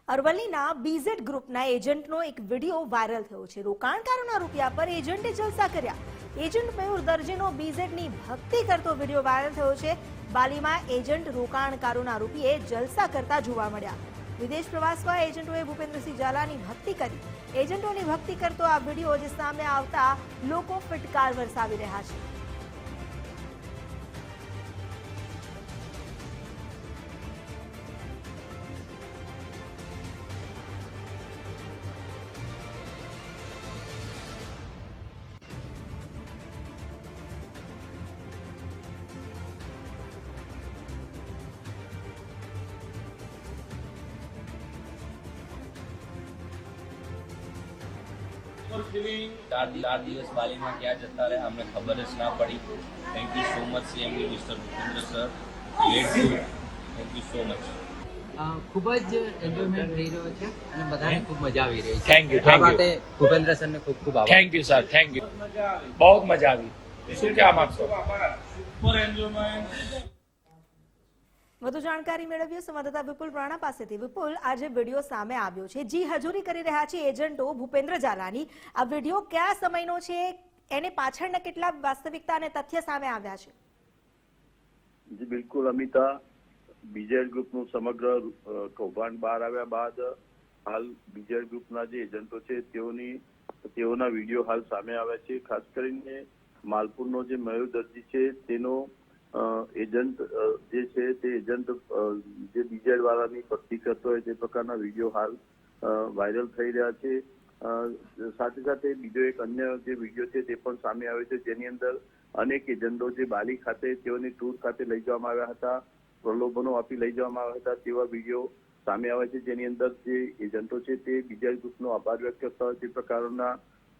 અરવલ્લીના બીઝેડ ગ્રુપના એજન્ટનો એક વિડીયો વાયરલ થયો છે। રોકાણકારોના રૂપિયા પર એજન્ટે જલસા કર્યા। એજન્ટ મયુર દરજીનો બીઝેડની ભક્તિ કરતો વિડીયો વાયરલ થયો છે। બાલીમાં એજન્ટ રોકાણકારોના રૂપિયે જલસા કરતા જોવા મળ્યા। વિદેશ પ્રવાસમાં એજન્ટોએ ભૂપેન્દ્રસિંહ ઝાલાની ભક્તિ કરી। એજન્ટોની ભક્તિ કરતો આ વિડીયો જે સામે આવતા લોકો ફટકાર વરસાવી રહ્યા છે। चार दिवस बाली में क्या जता रहे हमें खबर ज ना पड़ी। Thank you so much CM mister Bhupendra sir, thank you so much. ખૂબ જ એન્જોયમેન્ટ થઈ રહ્યો છે અને બધાને ખૂબ મજા આવી રહી છે। થેન્ક યુ આ માટે ભૂપેન્દ્ર સરને ખૂબ ખૂબ આભાર। Thank you sir, thank you, बहुत मजा આવી। શું કહેવા માંગશો? Super enjoyment. વધુ જાણકારી મેળવીએ સંવાદદાતા વિપુલ રાણા પાસેથી। વિપુલ, આજે વિડીયો સામે આવ્યો છે, જી હજૂરી કરી રહ્યા છે એજન્ટો ભૂપેન્દ્ર ઝાલાની। આ વિડીયો કયા સમયનો છે, એને પાછળના કેટલા વાસ્તવિકતા અને તથ્ય સામે આવ્યા છે? જી બિલકુલ અમિતા, બીજેડ ગ્રુપનું સમગ્ર કૌભાંડ બહાર આવ્યા બાદ હાલ બીજેડ ગ્રુપના જે એજન્ટો છે તેઓના વિડીયો હાલ સામે આવ્યા છે। ખાસ કરીને માલપુરનો જે મયુર દરજી છે તેનો એજન્ટ જે છે તે એજન્ટ જે બીજેડ વાળાની ભક્તિ કરતો હોય તે પ્રકારના વિડીયો હાલ વાયરલ થઈ રહ્યા છે। સાથે સાથે બીજો એક અન્ય જે વિડીયો છે તે પણ સામે આવ્યો છે, જેની અંદર અનેક એજન્ટો જે બાલી ખાતે તેઓની ટૂર ખાતે લઈ જવામાં આવ્યા હતા, પ્રલોભનો આપી લઈ જવામાં આવ્યા હતા તેવા વિડીયો સામે આવે છે, જેની અંદર જે એજન્ટો છે તે બીજેડ ગ્રુપનો આભાર વ્યક્ત કરતા હોય તે પ્રકારના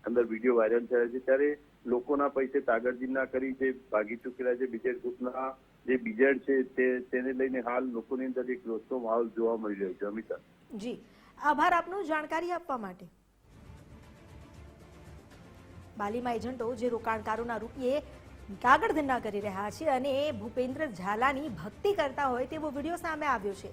અંદર વિડીયો વાયરલ થયા છે। ત્યારે લોકોના પૈસે તાગડજી ના કરી જે ભાગી ચૂકેલા છે બીજેડ ગ્રુપના જે બીજેડ છે તેને લઈને હાલ લોકોની અંદર એક રોષનો માહોલ જોવા મળી રહ્યો છે। અમિતા જી, આભાર આપનો જાણકારી આપવા માટે। બાલીમાં એજન્ટો જે રોકાણકારોના રૂપિયે કાગળ ધંધા કરી રહ્યા છે અને ભૂપેન્દ્ર ઝાલાની ભક્તિ કરતા હોય તેવો વિડીયો સામે આવ્યો છે।